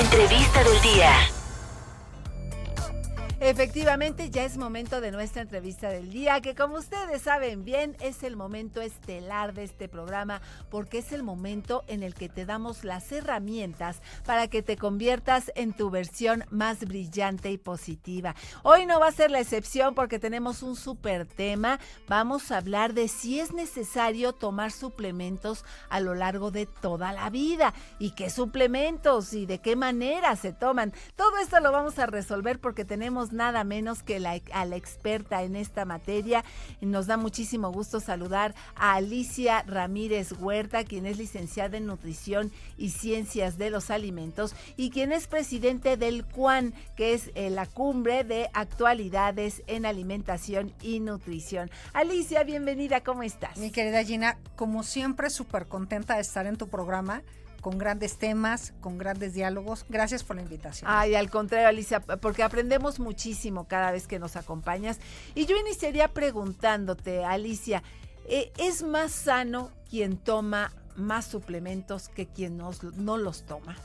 Entrevista del día. Efectivamente, ya es momento de nuestra entrevista del día, que como ustedes saben bien, es el momento estelar de este programa, porque es el momento en el que te damos las herramientas para que te conviertas en tu versión más brillante y positiva. Hoy no va a ser la excepción porque tenemos un súper tema. Vamos a hablar de si es necesario tomar suplementos a lo largo de toda la vida, y qué suplementos y de qué manera se toman. Todo esto lo vamos a resolver porque tenemos nada menos que a la experta en esta materia. Nos da muchísimo gusto saludar a Alicia Ramírez Huerta, quien es licenciada en Nutrición y Ciencias de los Alimentos y quien es presidente del CUAN, que es la Cumbre de Actualidades en Alimentación y Nutrición. Alicia, bienvenida, ¿cómo estás? Mi querida Gina, como siempre, súper contenta de estar en tu programa, con grandes temas, con grandes diálogos. Gracias por la invitación. Ay, al contrario, Alicia, porque aprendemos muchísimo cada vez que nos acompañas. Y yo iniciaría preguntándote, Alicia, ¿es más sano quien toma más suplementos que quien no los toma?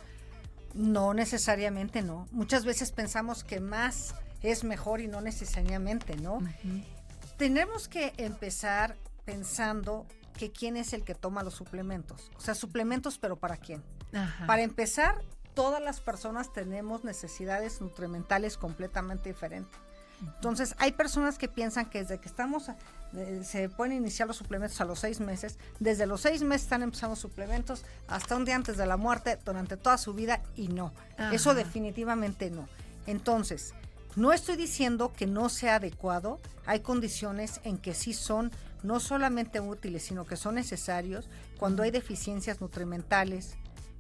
No necesariamente, no. Muchas veces pensamos que más es mejor y no necesariamente, ¿no? Uh-huh. Tenemos que empezar pensando que quién es el que toma los suplementos. O sea, suplementos, pero ¿para quién? Ajá. Para empezar, todas las personas tenemos necesidades nutrimentales completamente diferentes. Uh-huh. Entonces, hay personas que piensan que desde que se pueden iniciar los suplementos a los 6 meses, desde los 6 meses están empezando suplementos hasta un día antes de la muerte, durante toda su vida, y no. Ajá. Eso definitivamente no. Entonces, no estoy diciendo que no sea adecuado. Hay condiciones en que sí son no solamente útiles, sino que son necesarios cuando hay deficiencias nutrimentales,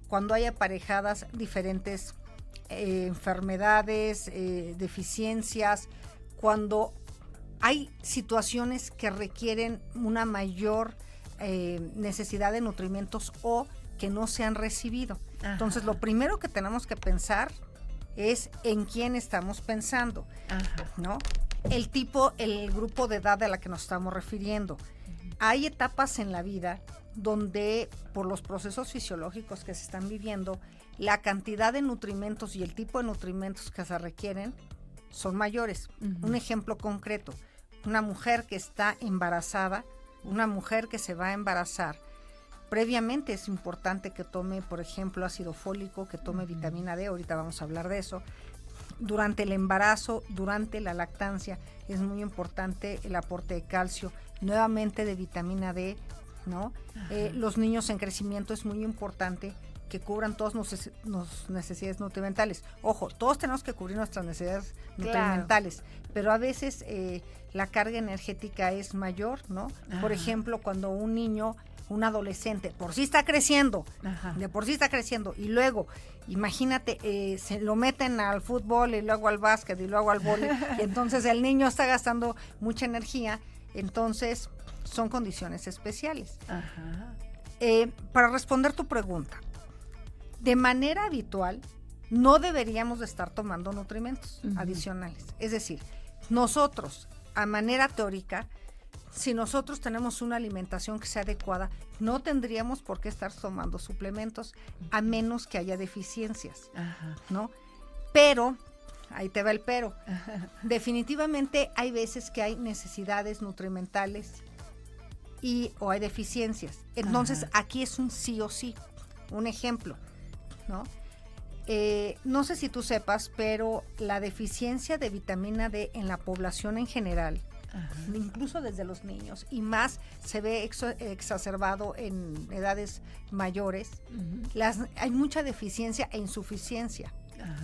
cuando hay aparejadas diferentes enfermedades, deficiencias, cuando hay situaciones que requieren una mayor necesidad de nutrimentos o que no se han recibido. Ajá. Entonces, lo primero que tenemos que pensar es en quién estamos pensando. Ajá. ¿No? El grupo de edad a la que nos estamos refiriendo. Uh-huh. Hay etapas en la vida donde, por los procesos fisiológicos que se están viviendo, la cantidad de nutrimentos y el tipo de nutrimentos que se requieren son mayores. Uh-huh. Un ejemplo concreto, una mujer que está embarazada, una mujer que se va a embarazar, previamente es importante que tome, por ejemplo, ácido fólico, que tome vitamina D, ahorita vamos a hablar de eso. Durante el embarazo, durante la lactancia, es muy importante el aporte de calcio, nuevamente de vitamina D, ¿no? Los niños en crecimiento es muy importante que cubran todas nuestras necesidades nutrimentales. Ojo, todos tenemos que cubrir nuestras necesidades nutrimentales, pero a veces la carga energética es mayor, ¿no? Ajá. Por ejemplo, cuando un niño, un adolescente, por sí está creciendo, y luego, imagínate, se lo meten al fútbol y luego al básquet y luego al vóley, y entonces el niño está gastando mucha energía, entonces son condiciones especiales. Ajá. Para responder tu pregunta, de manera habitual, no deberíamos de estar tomando nutrimentos adicionales. Es decir, nosotros, a manera teórica, si nosotros tenemos una alimentación que sea adecuada, no tendríamos por qué estar tomando suplementos, a menos que haya deficiencias, ¿no? Pero, ahí te va el pero, definitivamente hay veces que hay necesidades nutrimentales o hay deficiencias. Entonces, aquí es un sí o sí. Un ejemplo, ¿no? No sé si tú sepas, pero la deficiencia de vitamina D en la población en general, incluso desde los niños, y más se ve exacerbado en edades mayores, hay mucha deficiencia e insuficiencia.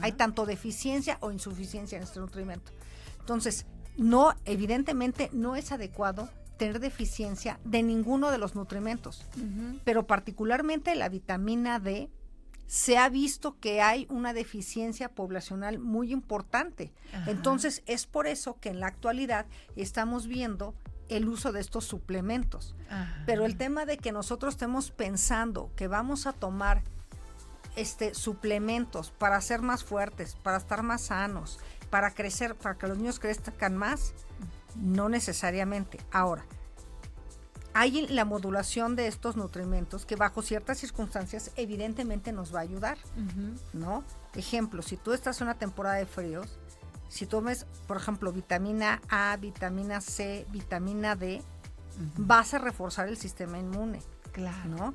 Hay tanto deficiencia o insuficiencia en este nutrimento. Entonces, evidentemente no es adecuado tener deficiencia de ninguno de los nutrimentos, pero particularmente la vitamina D, se ha visto que hay una deficiencia poblacional muy importante. Entonces, es por eso que en la actualidad estamos viendo el uso de estos suplementos. Pero el tema de que nosotros estemos pensando que vamos a tomar suplementos para ser más fuertes, para estar más sanos, para crecer, para que los niños crezcan más, no necesariamente. Ahora, hay la modulación de estos nutrimentos que bajo ciertas circunstancias evidentemente nos va a ayudar, ¿no? Ejemplo, si tú estás en una temporada de fríos, si tomes, por ejemplo, vitamina A, vitamina C, vitamina D, vas a reforzar el sistema inmune, Claro. ¿no?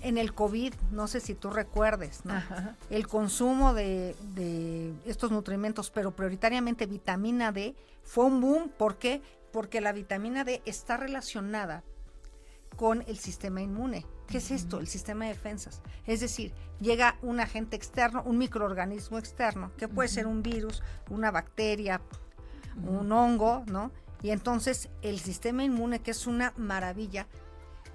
En el COVID, no sé si tú recuerdes, ¿no? Ajá. El consumo de estos nutrimentos, pero prioritariamente vitamina D, fue un boom. ¿Por qué? Porque la vitamina D está relacionada con el sistema inmune. ¿Qué es esto? El sistema de defensas. Es decir, llega un agente externo, un microorganismo externo, que puede ser un virus, una bacteria, un hongo, ¿no? Y entonces el sistema inmune, que es una maravilla,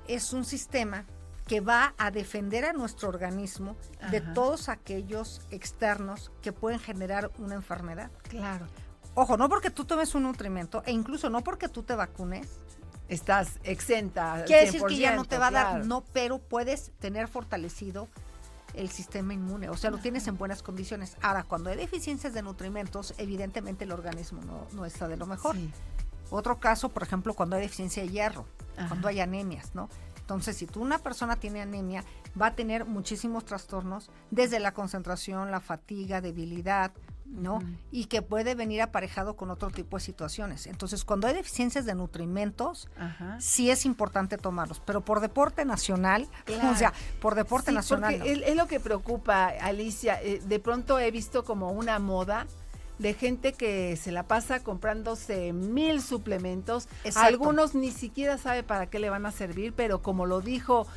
es un sistema que va a defender a nuestro organismo de todos aquellos externos que pueden generar una enfermedad. Claro. Ojo, no porque tú tomes un nutrimento e incluso no porque tú te vacunes, Estás exenta. quiere decir que ya no te va a dar, claro. no, pero puedes tener fortalecido el sistema inmune, o sea, lo tienes en buenas condiciones. Ahora, cuando hay deficiencias de nutrimentos, evidentemente el organismo no está de lo mejor. Sí. Otro caso, por ejemplo, cuando hay deficiencia de hierro, Ajá. cuando hay anemias, ¿no? Entonces, si una persona tiene anemia, va a tener muchísimos trastornos, desde la concentración, la fatiga, debilidad, ¿no? Y que puede venir aparejado con otro tipo de situaciones. Entonces, cuando hay deficiencias de nutrimentos, sí es importante tomarlos, pero por deporte nacional, Claro. o sea, por deporte Sí, nacional. porque ¿no? es lo que preocupa, Alicia. De pronto he visto como una moda de gente que se la pasa comprándose 1000 suplementos. Exacto. Algunos ni siquiera sabe para qué le van a servir, pero como lo dijo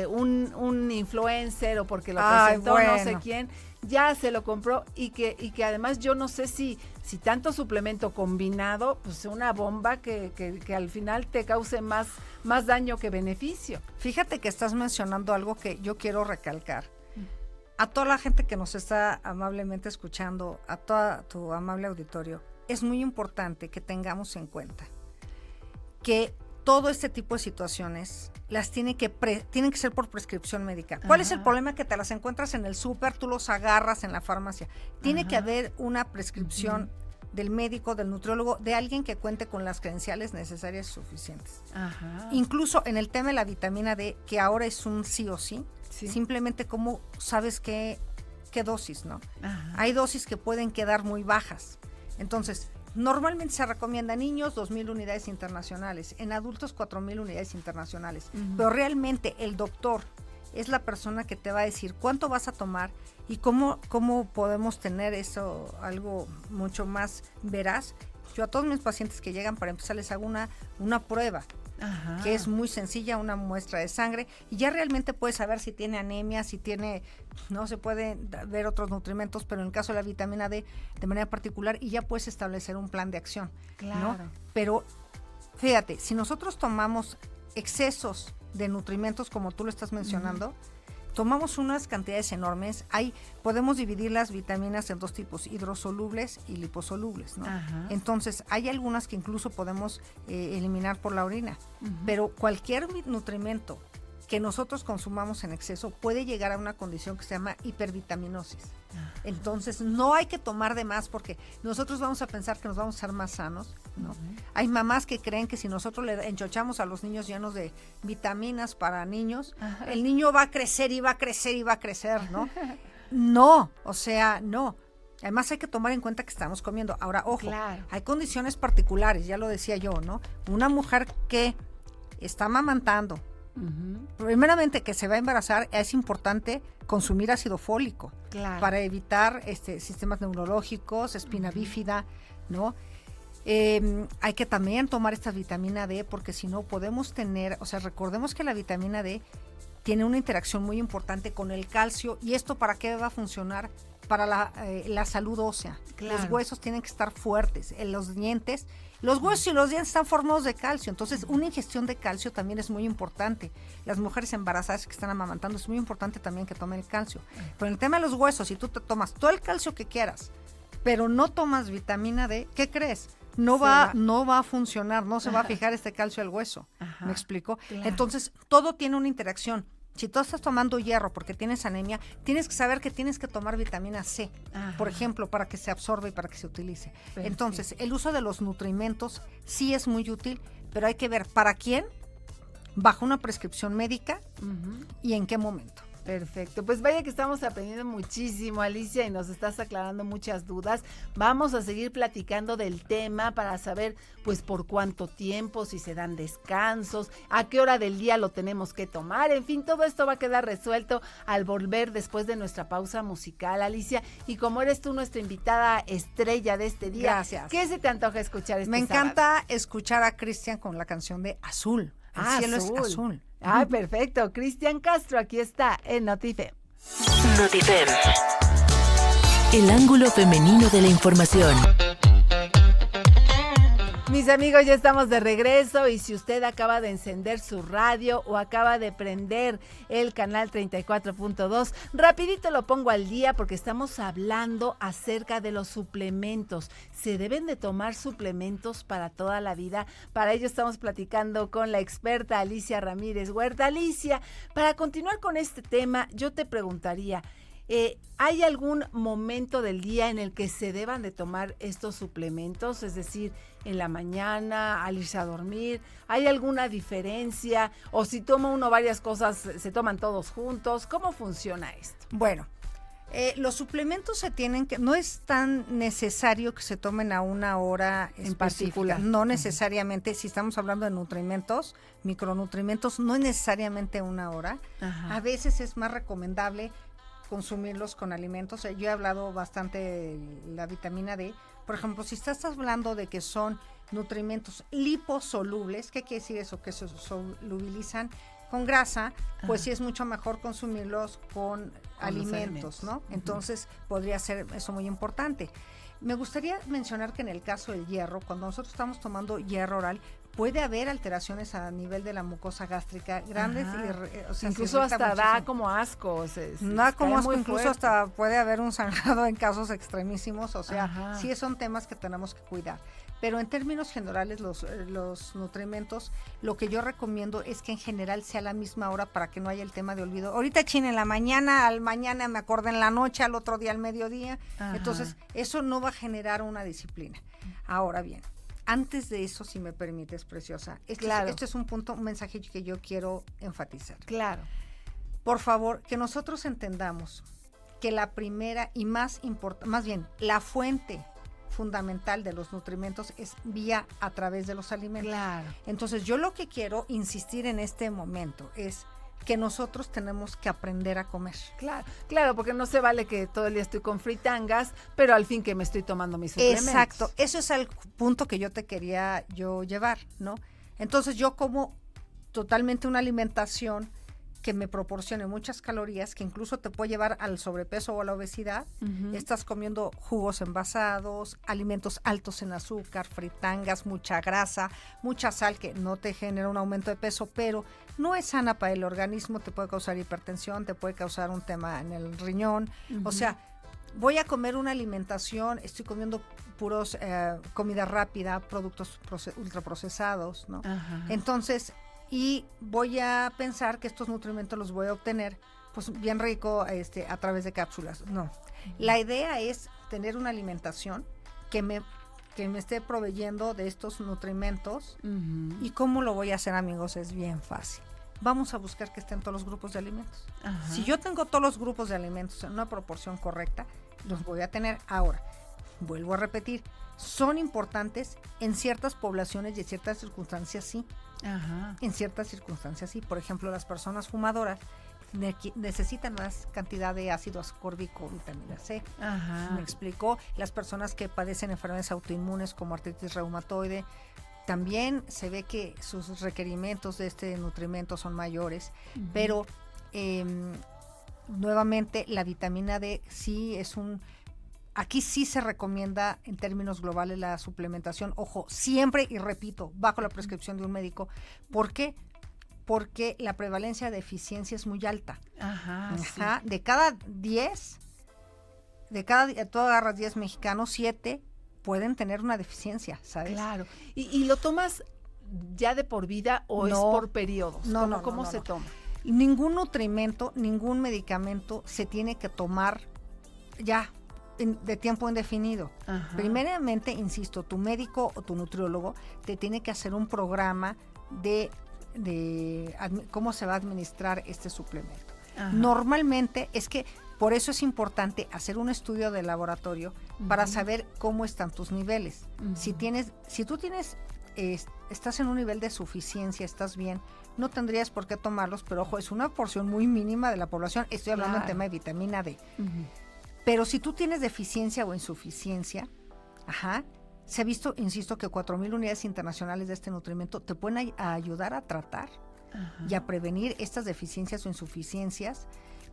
un influencer o porque lo presentó no sé quién, ya se lo compró y que además yo no sé si tanto suplemento combinado, pues una bomba que al final te cause más daño que beneficio. Fíjate que estás mencionando algo que yo quiero recalcar. A toda la gente que nos está amablemente escuchando, a todo tu amable auditorio, es muy importante que tengamos en cuenta que todo este tipo de situaciones tienen que ser por prescripción médica. ¿Cuál es el problema? Que te las encuentras en el súper, tú los agarras en la farmacia. Tiene que haber una prescripción del médico, del nutriólogo, de alguien que cuente con las credenciales necesarias y suficientes. Incluso en el tema de la vitamina D, que ahora es un sí o sí, simplemente como sabes qué dosis, ¿no? Hay dosis que pueden quedar muy bajas. Entonces, normalmente se recomienda a niños 2,000 unidades internacionales, en adultos 4,000 unidades internacionales, pero realmente el doctor es la persona que te va a decir cuánto vas a tomar y cómo podemos tener eso algo mucho más veraz. Yo a todos mis pacientes que llegan, para empezar, les hago una prueba, que es muy sencilla, una muestra de sangre, y ya realmente puedes saber si tiene anemia, si tiene, no se pueden ver otros nutrimentos, pero en el caso de la vitamina D, de manera particular, y ya puedes establecer un plan de acción, ¿no? Pero fíjate, si nosotros tomamos excesos de nutrimentos, como tú lo estás mencionando, tomamos unas cantidades enormes. Podemos dividir las vitaminas en dos tipos, hidrosolubles y liposolubles, ¿no? Entonces, hay algunas que incluso podemos eliminar por la orina, pero cualquier nutrimento que nosotros consumamos en exceso puede llegar a una condición que se llama hipervitaminosis. Entonces, no hay que tomar de más porque nosotros vamos a pensar que nos vamos a ser más sanos, ¿no? Hay mamás que creen que si nosotros le enchochamos a los niños llenos de vitaminas para niños, el niño va a crecer y va a crecer y va a crecer, ¿no? No, o sea, no. Además hay que tomar en cuenta que estamos comiendo. Ahora, ojo, hay condiciones particulares, ya lo decía yo, ¿no? Una mujer que está amamantando, primeramente que se va a embarazar, es importante consumir ácido fólico para evitar sistemas neurológicos, espina bífida, ¿no? Hay que también tomar esta vitamina D porque si no podemos tener, o sea, recordemos que la vitamina D tiene una interacción muy importante con el calcio. ¿Y esto para qué va a funcionar? Para la salud ósea. Los huesos tienen que estar fuertes, los dientes. Los huesos y los dientes están formados de calcio, entonces una ingestión de calcio también es muy importante. Las mujeres embarazadas que están amamantando es muy importante también que tomen el calcio. Pero en el tema de los huesos, si tú te tomas todo el calcio que quieras, pero no tomas vitamina D, ¿qué crees? No va a funcionar, no se va a fijar este calcio al hueso. ¿Me explico? Entonces, todo tiene una interacción. Si tú estás tomando hierro porque tienes anemia, tienes que saber que tienes que tomar vitamina C, por ejemplo, para que se absorba y para que se utilice. Perfecto. Entonces, el uso de los nutrimentos sí es muy útil, pero hay que ver para quién bajo una prescripción médica Ujú. y en qué momento. Perfecto, pues vaya que estamos aprendiendo muchísimo, Alicia, y nos estás aclarando muchas dudas. Vamos a seguir platicando del tema para saber, pues, por cuánto tiempo, si se dan descansos, a qué hora del día lo tenemos que tomar. En fin, todo esto va a quedar resuelto al volver después de nuestra pausa musical, Alicia. Y como eres tú nuestra invitada estrella de este día, Gracias. ¿qué se te antoja escuchar este Me sábado? encanta escuchar a Cristian con la canción de Azul. El cielo es azul. Ah, perfecto. Cristian Castro, aquí está en Notifem. Notifem. El ángulo femenino de la información. Mis amigos, ya estamos de regreso y si usted acaba de encender su radio o acaba de prender el canal 34.2, rapidito lo pongo al día porque estamos hablando acerca de los suplementos. ¿Se deben de tomar suplementos para toda la vida? Para ello estamos platicando con la experta Alicia Ramírez Huerta. Alicia, para continuar con este tema, yo te preguntaría, ¿hay algún momento del día en el que se deban de tomar estos suplementos? Es decir, en la mañana, al irse a dormir, ¿hay alguna diferencia? O si toma uno varias cosas, ¿se toman todos juntos? ¿Cómo funciona esto? Bueno, los suplementos se tienen que, no es tan necesario que se tomen a una hora En específica, particular. no necesariamente, si estamos hablando de nutrimentos, micronutrimentos, no es necesariamente una hora. Ajá. A veces es más recomendable consumirlos con alimentos. Yo he hablado bastante de la vitamina D. Por ejemplo, si estás hablando de que son nutrimentos liposolubles, ¿qué quiere decir eso? Que se solubilizan con grasa, pues Ajá. sí es mucho mejor consumirlos con alimentos, ¿no? Ujú. Entonces podría ser eso muy importante. Me gustaría mencionar que en el caso del hierro, cuando nosotros estamos tomando hierro oral, puede haber alteraciones a nivel de la mucosa gástrica grandes Ajá. y o sea, Incluso se irrita hasta da muchísimo. como asco. No, como cae asco, muy incluso fuerte. hasta puede haber un sangrado en casos extremísimos, o sea, Ajá. sí son temas que tenemos que cuidar. Pero en términos generales, los nutrimentos, lo que yo recomiendo es que en general sea a la misma hora para que no haya el tema de olvido. Ahorita china en la mañana, al mañana me acordé en la noche, al otro día al mediodía. Ajá. Entonces, eso no va a generar una disciplina. Ahora bien, antes de eso, si me permites, preciosa, Claro. este es un punto, un mensaje que yo quiero enfatizar. Claro. Por favor, que nosotros entendamos que la primera y más importante, más bien, la fuente fundamental de los nutrimentos es vía a través de los alimentos. Claro. Entonces, yo lo que quiero insistir en este momento es que nosotros tenemos que aprender a comer. Claro, claro, porque no se vale que todo el día estoy con fritangas, pero al fin que me estoy tomando mis suplementos. Exacto, eso es el punto que yo te quería llevar, ¿no? Entonces, yo como totalmente una alimentación que me proporcione muchas calorías, que incluso te puede llevar al sobrepeso o a la obesidad. Ujú. Estás comiendo jugos envasados, alimentos altos en azúcar, fritangas, mucha grasa, mucha sal, que no te genera un aumento de peso, pero no es sana para el organismo, te puede causar hipertensión, te puede causar un tema en el riñón. Ujú. O sea, voy a comer una alimentación, estoy comiendo puros comida rápida, productos ultraprocesados, ¿no? Ajá. Entonces, y voy a pensar que estos nutrimentos los voy a obtener pues bien rico a través de cápsulas. No. La idea es tener una alimentación que me esté proveyendo de estos nutrimentos. Ujú. ¿Y cómo lo voy a hacer, amigos? Es bien fácil. Vamos a buscar que estén todos los grupos de alimentos. Ajá. Si yo tengo todos los grupos de alimentos en una proporción correcta, los voy a tener. Ahora, vuelvo a repetir, son importantes en ciertas poblaciones y en ciertas circunstancias, sí. Ajá. En ciertas circunstancias, sí. Por ejemplo, las personas fumadoras necesitan más cantidad de ácido ascórbico, vitamina C. Ajá. Me explicó. Las personas que padecen enfermedades autoinmunes como artritis reumatoide, también se ve que sus requerimientos de este nutrimento son mayores, Ujú. pero nuevamente la vitamina D sí es aquí sí se recomienda en términos globales la suplementación, ojo, siempre y repito, bajo la prescripción de un médico. ¿Por qué? Porque la prevalencia de deficiencia es muy alta. Ajá. Ajá. De cada 10, tú agarras 10 mexicanos, 7 pueden tener una deficiencia, Sí, ¿sabes? claro. ¿Y lo tomas ya de por vida o es No. por periodos? No, ¿Cómo no, se no. toma? Ningún nutrimento, ningún medicamento se tiene que tomar ya de tiempo indefinido. Ajá. Primeramente, insisto, tu médico o tu nutriólogo te tiene que hacer un programa de cómo se va a administrar este suplemento. Ajá. Normalmente es que por eso es importante hacer un estudio de laboratorio para saber cómo están tus niveles. Si tú estás en un nivel de suficiencia, estás bien, no tendrías por qué tomarlos, pero ojo, es una porción muy mínima de la población. Estoy hablando en tema de vitamina D. Pero si tú tienes deficiencia o insuficiencia, se ha visto, insisto, que 4,000 unidades internacionales de este nutrimento te pueden ayudar a tratar y a prevenir estas deficiencias o insuficiencias,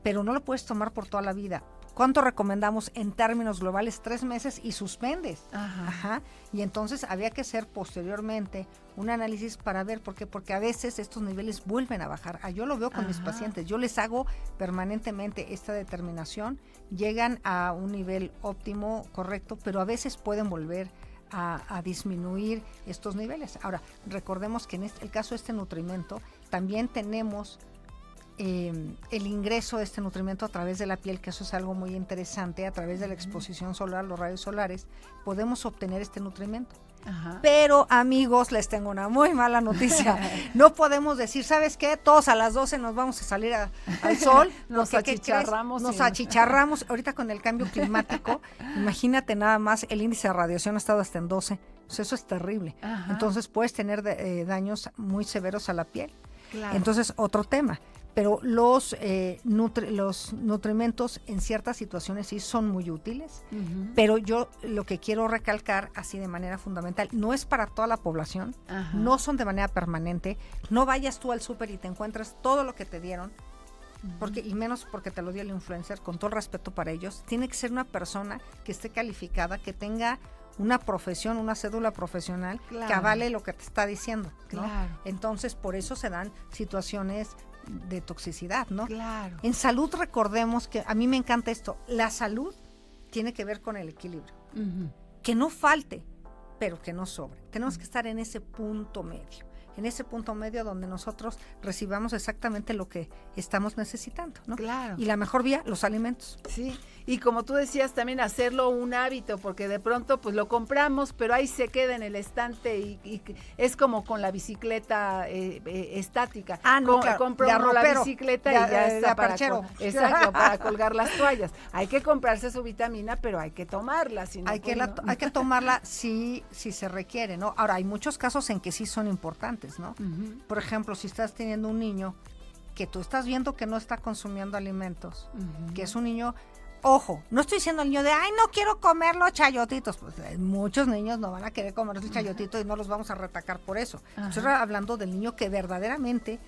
pero no lo puedes tomar por toda la vida. ¿Cuánto recomendamos en términos globales? 3 meses y suspendes. Y entonces había que hacer posteriormente un análisis para ver por qué, porque a veces estos niveles vuelven a bajar. Yo lo veo con mis pacientes, yo les hago permanentemente esta determinación, llegan a un nivel óptimo, correcto, pero a veces pueden volver a disminuir estos niveles. Ahora, recordemos que en el caso de este nutrimento, también tenemos el ingreso de este nutrimento a través de la piel, que eso es algo muy interesante. A través de la exposición solar, los rayos solares, podemos obtener este nutrimento. Pero, amigos, les tengo una muy mala noticia. No podemos decir, ¿sabes qué? Todos a las 12 nos vamos a salir al sol. Nos achicharramos. Nos achicharramos. Ahorita con el cambio climático, imagínate nada más, el índice de radiación ha estado hasta en 12. Pues eso es terrible. Entonces puedes tener daños muy severos a la piel. Claro. Entonces, otro tema. Pero los nutrimentos en ciertas situaciones sí son muy útiles, pero yo lo que quiero recalcar así de manera fundamental, no es para toda la población, no son de manera permanente, no vayas tú al súper y te encuentres todo lo que te dieron, y menos porque te lo dio el influencer, con todo el respeto para ellos. Tiene que ser una persona que esté calificada, que tenga una profesión, una cédula profesional, que avale lo que te está diciendo, ¿no? Entonces, por eso se dan situaciones de toxicidad, ¿no? En salud, recordemos que a mí me encanta esto, la salud tiene que ver con el equilibrio, que no falte, pero que no sobre. Tenemos que estar en ese punto medio donde nosotros recibamos exactamente lo que estamos necesitando, ¿no? Y la mejor vía, los alimentos. Sí, y como tú decías, también hacerlo un hábito, porque de pronto pues lo compramos, pero ahí se queda en el estante y es como con la bicicleta estática. Compra uno la bicicleta y ya está para colgar las toallas. Hay que comprarse su vitamina, pero hay que tomarla. Si no, hay que tomarla si se requiere, ¿no? Ahora, hay muchos casos en que sí son importantes, ¿no? Por ejemplo, si estás teniendo un niño que tú estás viendo que no está consumiendo alimentos, que es un niño, ojo, no estoy diciendo al niño de, ay, no quiero comer los chayotitos, pues muchos niños no van a querer comer los chayotitos y no los vamos a retacar por eso. Estoy hablando del niño que verdaderamente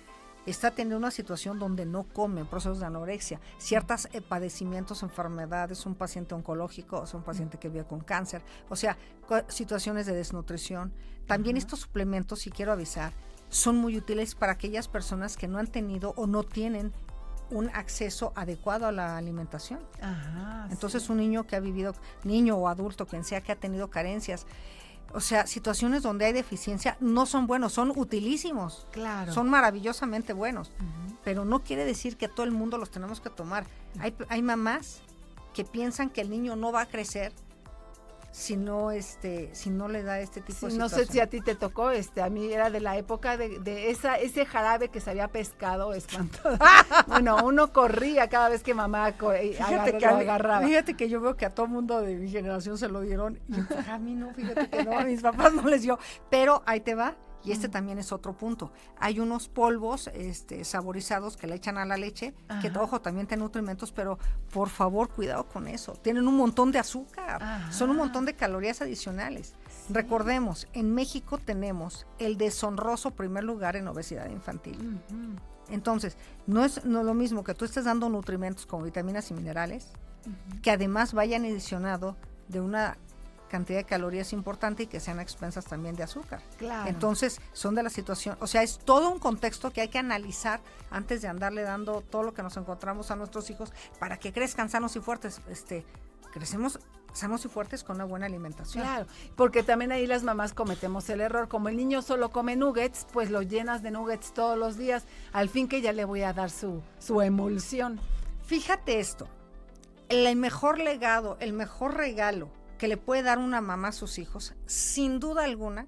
está teniendo una situación donde no come, procesos de anorexia, ciertos padecimientos, enfermedades, un paciente oncológico, o sea, un paciente que vive con cáncer, o sea, situaciones de desnutrición. También estos suplementos, si quiero avisar, son muy útiles para aquellas personas que no han tenido o no tienen un acceso adecuado a la alimentación. Entonces, un niño que ha vivido, niño o adulto, quien sea, que ha tenido carencias, o sea, situaciones donde hay deficiencia, no son buenos, son utilísimos. Son maravillosamente buenos. Pero no quiere decir que todo el mundo los tenemos que tomar. Hay mamás que piensan que el niño no va a crecer si no le da este tipo de situación. No sé si a ti te tocó, a mí era de la época de ese jarabe que se había pescado espantoso. Bueno, uno corría cada vez que mamá agarraba. Fíjate que yo veo que a todo mundo de mi generación se lo dieron, y a mí no, fíjate que no, a mis papás no les dio, pero ahí te va. Y también es otro punto. Hay unos polvos saborizados que le echan a la leche, que, ojo, también tienen nutrimentos, pero por favor, cuidado con eso. Tienen un montón de azúcar, son un montón de calorías adicionales. Recordemos, en México tenemos el deshonroso primer lugar en obesidad infantil. Entonces, no es lo mismo que tú estés dando nutrimentos como vitaminas y minerales, que además vayan adicionado de una cantidad de calorías importante y que sean a expensas también de azúcar. Entonces, son de la situación, o sea, es todo un contexto que hay que analizar antes de andarle dando todo lo que nos encontramos a nuestros hijos para que crezcan sanos y fuertes. Crecemos sanos y fuertes con una buena alimentación. Porque también ahí las mamás cometemos el error, como el niño solo come nuggets, pues lo llenas de nuggets todos los días, al fin que ya le voy a dar su emulsión. Fíjate esto, el mejor legado, el mejor regalo que le puede dar una mamá a sus hijos, sin duda alguna,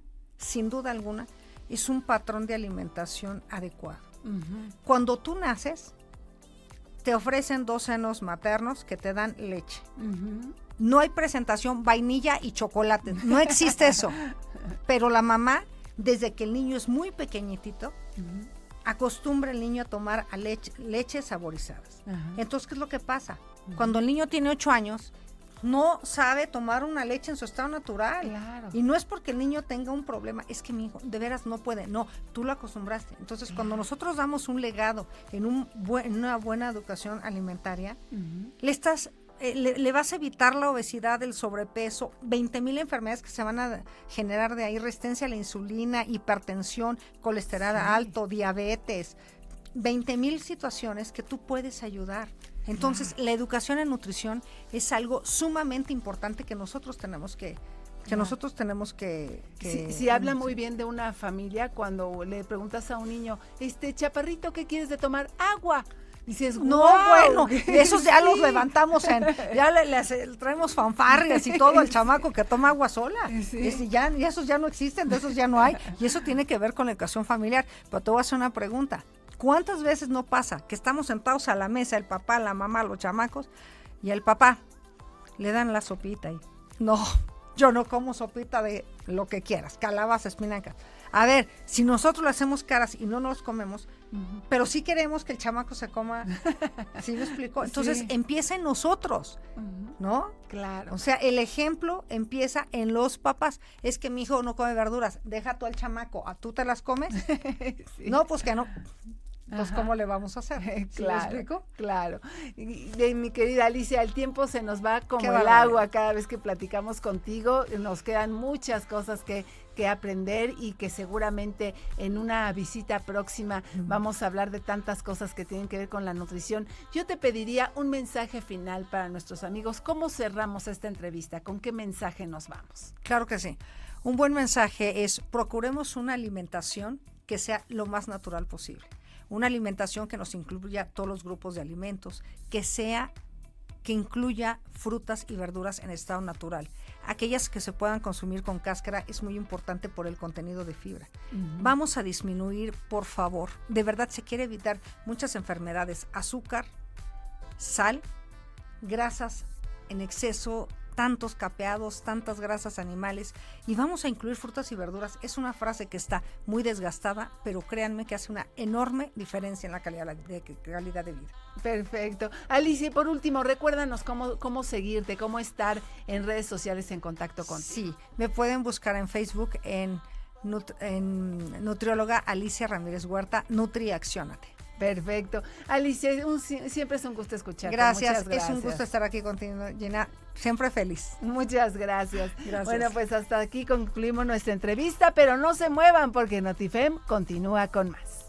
es un patrón de alimentación adecuado. Ujú. Cuando tú naces, te ofrecen 2 senos maternos que te dan leche. Ujú. No hay presentación vainilla y chocolate, no existe eso. Pero la mamá, desde que el niño es muy pequeñitito, Ujú. acostumbra el niño a tomar leches saborizadas. Ajá. Entonces, ¿qué es lo que pasa? Cuando el niño tiene 8 años, no sabe tomar una leche en su estado natural. Claro. Y no es porque el niño tenga un problema, es que mi hijo de veras no puede. No, tú lo acostumbraste. Entonces, cuando nosotros damos un legado en una buena educación alimentaria, Ujú. le vas a evitar la obesidad, el sobrepeso, 20,000 enfermedades que se van a generar de ahí, resistencia a la insulina, hipertensión, colesterol alto, diabetes, 20,000 situaciones que tú puedes ayudar. Entonces, la educación en nutrición es algo sumamente importante que nosotros tenemos que Si habla muy bien de una familia cuando le preguntas a un niño, chaparrito, ¿qué quieres de tomar? Agua. Dices, No, "Guau". bueno, esos ya los Sí. levantamos ya le traemos fanfarrias y todo al chamaco que toma agua sola. Sí. Y esos ya no existen, de esos ya no hay. Y eso tiene que ver con la educación familiar. Pero te voy a hacer una pregunta. ¿Cuántas veces no pasa que estamos sentados a la mesa, el papá, la mamá, los chamacos, y al papá le dan la sopita y no, yo no como sopita de lo que quieras, calabazas, espinacas? A ver, si nosotros le hacemos caras y no nos comemos, pero sí queremos que el chamaco se coma, ¿sí me explico? Entonces Sí. empieza en nosotros, Ujú. ¿no? Claro. O sea, el ejemplo empieza en los papás. Es que mi hijo no come verduras, deja tú al chamaco, ¿a tú te las comes? Sí. No, pues que no. Pues, Ajá. ¿cómo le vamos a hacer? ¿Sí me Claro, explico? claro. Mi querida Alicia, el tiempo se nos va como Qué el barbaridad. agua cada vez que platicamos contigo. Nos quedan muchas cosas que aprender y que seguramente en una visita próxima vamos a hablar de tantas cosas que tienen que ver con la nutrición. Yo te pediría un mensaje final para nuestros amigos. ¿Cómo cerramos esta entrevista? ¿Con qué mensaje nos vamos? Claro que sí. Un buen mensaje es: procuremos una alimentación que sea lo más natural posible. Una alimentación que nos incluya todos los grupos de alimentos, que incluya frutas y verduras en estado natural. Aquellas que se puedan consumir con cáscara es muy importante por el contenido de fibra. Vamos a disminuir, por favor, de verdad se quiere evitar muchas enfermedades: azúcar, sal, grasas en exceso, tantos capeados, tantas grasas animales, y vamos a incluir frutas y verduras. Es una frase que está muy desgastada, pero créanme que hace una enorme diferencia en la calidad de vida. Perfecto. Alicia, y por último, recuérdanos cómo seguirte, cómo estar en redes sociales en contacto contigo. Sí, me pueden buscar en Facebook en nutrióloga Alicia Ramírez Huerta, Nutri Acciónate. Perfecto. Alicia, siempre es un gusto escucharte. Gracias, Muchas gracias. es un gusto estar aquí contigo, Gina. Siempre feliz. Muchas gracias. Gracias. Bueno, pues hasta aquí concluimos nuestra entrevista, pero no se muevan porque Notifem continúa con más.